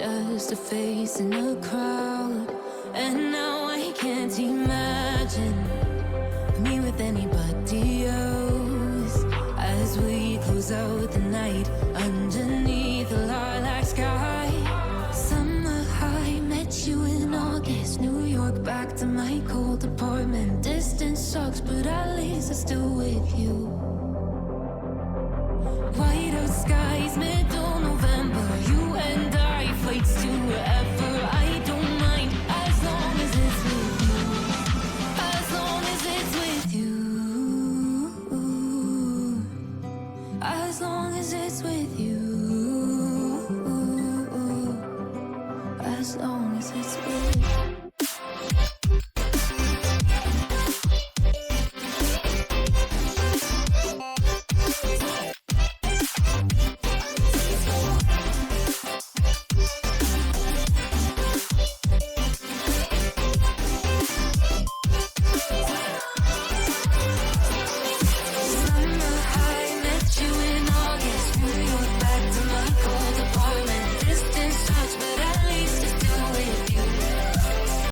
just a face in a crowd. And now I can't imagine me with anybody else. As we close out the night underneath the lilac sky. Summer high, met you in August. New York, back to my cold apartment. Distance sucks, but at least I'm still with you. White out skies, middle November. You and I, flights to wherever. I don't mind, as long as it's with you. As long as it's with you. As long as it's with you. As long as it's with you.